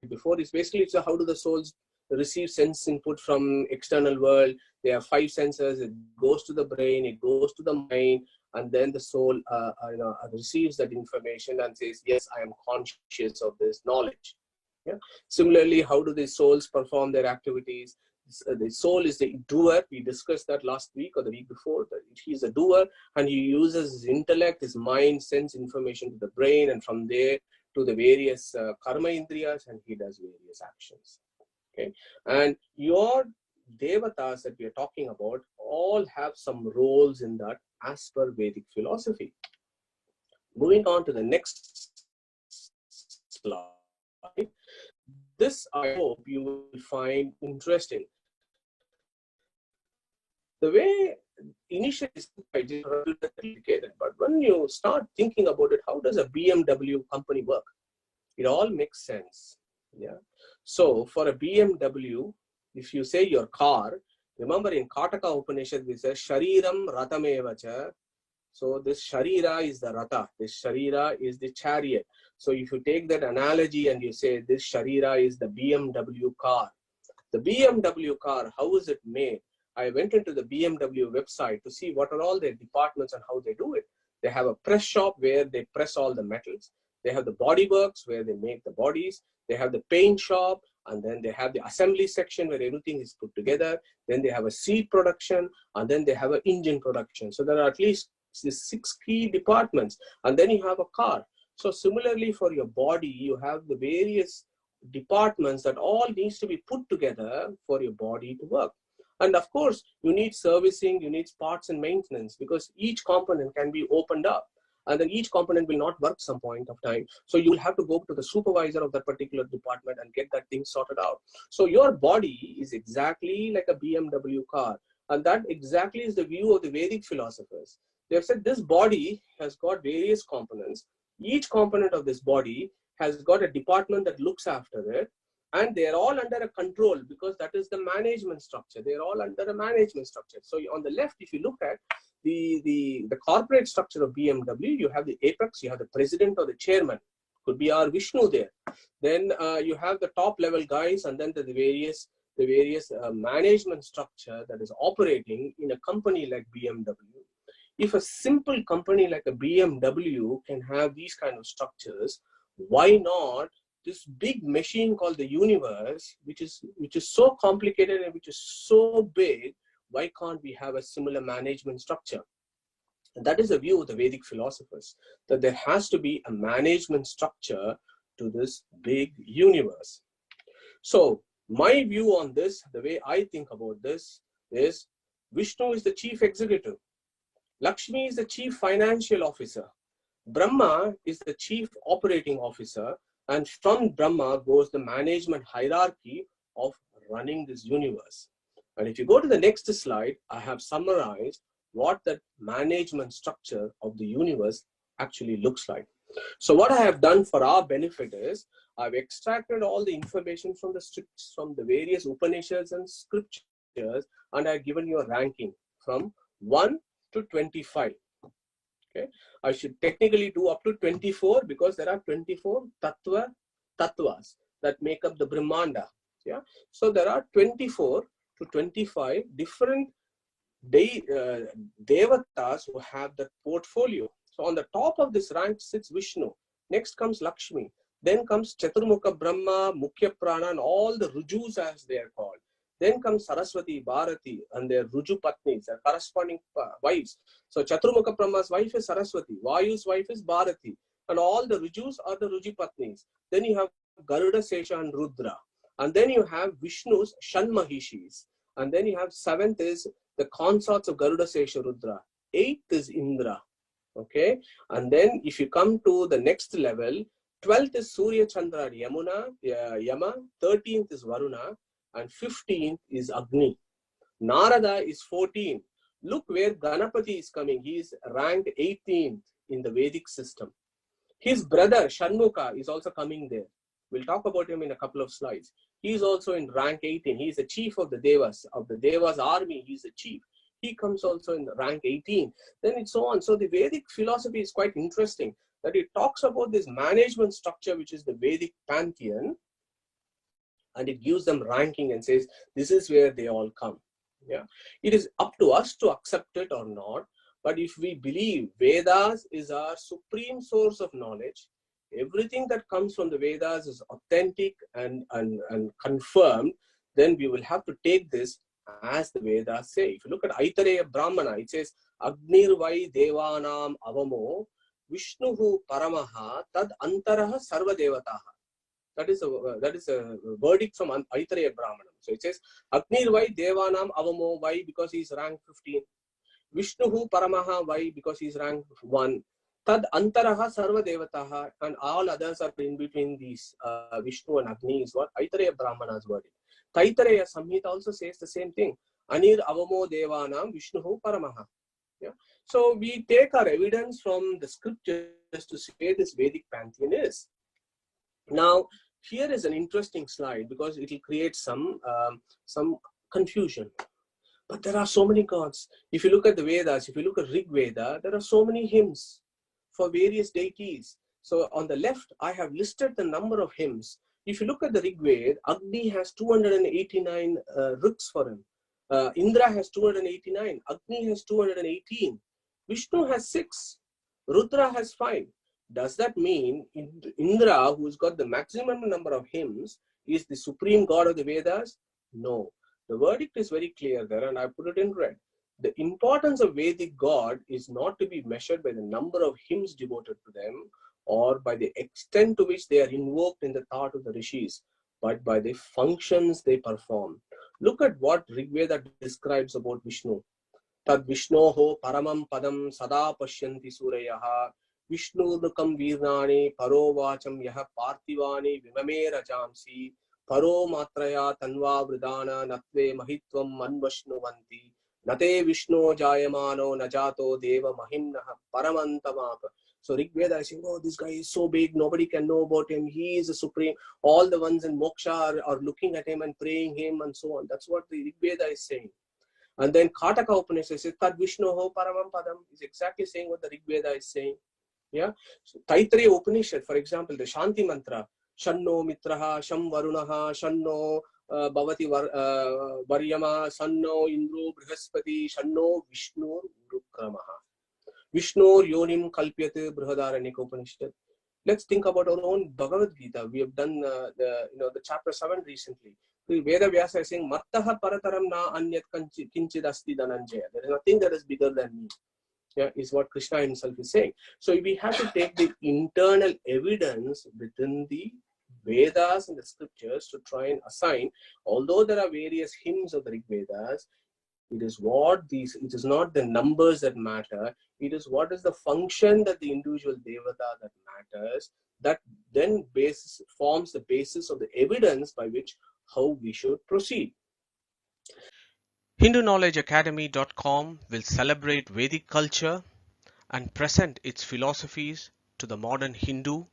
before, is basically it's how do the souls receive sense input from external world. They have 5 senses. It goes to the brain, it goes to the mind, and then the soul receives that information and says, yes, I am conscious of this knowledge. Yeah. Similarly, how do the souls perform their activities? The soul is the doer. We discussed that last week or the week before. He's a doer, and he uses his intellect, his mind, sends information to the brain, and from there to the various karma indriyas, and he does various actions. Okay, and your devatas that we are talking about all have some roles in that as per Vedic philosophy. Moving on to the next slide. This I hope you will find interesting. The way initially is quite complicated, but when you start thinking about it, how does a BMW company work? It all makes sense. Yeah. So for a BMW, if you say your car, remember in Kataka Upanishad we say Shariram Ratamevacha. So this Sharira is the Rata, this Sharira is the chariot. So if you take that analogy and you say this Sharira is the BMW car. The BMW car, how is it made? I went into the BMW website to see what are all their departments and how they do it. They have a press shop where they press all the metals. They have the body works where they make the bodies. They have the paint shop, and then they have the assembly section where everything is put together. Then they have a seat production, and then they have an engine production. So there are at least 6 key departments, and then you have a car. So similarly for your body, you have the various departments that all needs to be put together for your body to work. And of course, you need servicing, you need parts and maintenance, because each component can be opened up. And then each component will not work some point of time. So you will have to go to the supervisor of that particular department and get that thing sorted out. So your body is exactly like a BMW car. And that exactly is the view of the Vedic philosophers. They have said this body has got various components. Each component of this body has got a department that looks after it. And they're all under a control, because that is the management structure. They're all under a management structure. So on the left, if you look at the corporate structure of BMW, you have the apex, you have the president or the chairman, could be our Vishnu there. Then you have the top level guys, and then the various management structure that is operating in a company like BMW. If a simple company like a BMW can have these kind of structures, why not this big machine called the universe, which is so complicated and which is so big? Why can't we have a similar management structure? And that is the view of the Vedic philosophers, that there has to be a management structure to this big universe. So my view on this, the way I think about this, is Vishnu is the chief executive, Lakshmi is the chief financial officer, Brahma is the chief operating officer, and from Brahma goes the management hierarchy of running this universe. And if you go to the next slide, I have summarized what that management structure of the universe actually looks like. So what I have done for our benefit is I've extracted all the information from the various Upanishads and scriptures, and I've given you a ranking from 1 to 25. Okay, I should technically do up to 24, because there are 24 tattvas that make up the Brahmanda. Yeah, so there are 24 to 25 different devatas who have that portfolio. So on the top of this rank sits Vishnu. Next comes Lakshmi. Then comes Chaturmukha Brahma, Mukhya Prana, and all the Rujus as they are called. Then comes Saraswati, Bharati, and their Ruju Patnis, their corresponding wives. So Chaturmukha Brahma's wife is Saraswati, Vayu's wife is Bharati, and all the Rujus are the Ruju Patnis. Then you have Garuda, Sesha, and Rudra. And then you have Vishnu's Shanmahishis. And then you have 7th is the consorts of Garuda, Sesha, Rudra. 8th is Indra. Okay. And then if you come to the next level, 12th is Surya, Chandra, and Yama. 13th is Varuna. And 15th is Agni. Narada is 14. Look where Ganapati is coming. He is ranked 18th in the Vedic system. His brother Shanmukha is also coming there. We'll talk about him in a couple of slides. He is also in rank 18. He is the chief of the Devas. Of the Devas army, he is the chief. He comes also in rank 18. Then it's so on. So the Vedic philosophy is quite interesting, that it talks about this management structure, which is the Vedic Pantheon. and it gives them ranking and says, this is where they all come. Yeah, it is up to us to accept it or not. But if we believe Vedas is our supreme source of knowledge, everything that comes from the Vedas is authentic and confirmed, then we will have to take this as the Vedas say. If you look at Aitareya Brahmana, it says, Agnir Vai Devanam Avamo Vishnuhu Paramaha Tad Antaraha Sarva Devataha. That is a verdict from Aitareya Brahmana. So it says, Agnir Vai Devanam Avamo. Why? Because he is rank 15. Vishnuhu Paramaha. Why? Because he is rank 1. Tad Antaraha Sarva Devataha. And all others are in between these. Vishnu and Agni is what Aitareya Brahmana's verdict. Taitareya Samhita also says the same thing. Anir Avamo Devanam Vishnuhu Paramaha. Yeah. So we take our evidence from the scriptures to say this Vedic pantheon is. Now, here is an interesting slide because it will create some confusion. But there are so many gods. If you look at the Vedas, if you look at Rig Veda, there are so many hymns for various deities. So on the left, I have listed the number of hymns. If you look at the Rig Veda, Agni has 289 rigs for him. Indra has 289. Agni has 218. Vishnu has 6. Rudra has 5. Does that mean Indra, who's got the maximum number of hymns, is the supreme god of the Vedas? No. The verdict is very clear there, and I put it in red. The importance of Vedic god is not to be measured by the number of hymns devoted to them or by the extent to which they are invoked in the thought of the rishis, but by the functions they perform. Look at what Rig Veda describes about Vishnu. Tad Vishnoho paramam padam sada pashyanti surayaha Vishnu Nukam Virnani Paro Vacham Yaha Parthivani Vimame Rajamsi Paro Matraya Tanva Vridana Natve Mahitvam Manvashnuvanti Nate Vishnu Jayamano Najato Deva Mahimnaha Paramantamapa. So Rig Veda is saying, oh, this guy is so big, nobody can know about him. He is the supreme. All the ones in Moksha are looking at him and praying him and so on. That's what the Rig Veda is saying. And then Kataka Upanishad says, Tad Vishnu Ho Paramam Padam is exactly saying what the Rig Veda is saying. Yeah. So Taittiriya Upanishad, for example, the Shanti Mantra, Shanno Mitraha, Sham Varunaha, Shanno Bhavati Varyama, Sanno Indro Brihaspati, Shanno Vishnu Rukramaha. Vishnu Yonim Kalpyate Brihadaranyak Upanishad. Let's think about our own Bhagavad Gita. We have done the chapter 7 recently. Veda Vyasa is saying, Mattaha Parataram na anyat kinchid asti dhananjaya. There is nothing that is bigger than me. Yeah, is what Krishna himself is saying. So we have to take the internal evidence within the Vedas and the scriptures to try and assign, although there are various hymns of the Rig Vedas, it is not the numbers that matter, it is what is the function that the individual Devata that matters, that then forms the basis of the evidence by which how we should proceed. HinduKnowledgeAcademy.com will celebrate Vedic culture and present its philosophies to the modern Hindu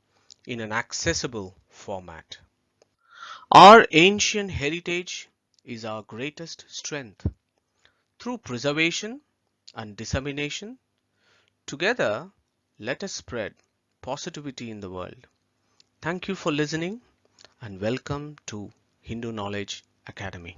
in an accessible format. Our ancient heritage is our greatest strength. Through preservation and dissemination, together let us spread positivity in the world. Thank you for listening and welcome to Hindu Knowledge Academy.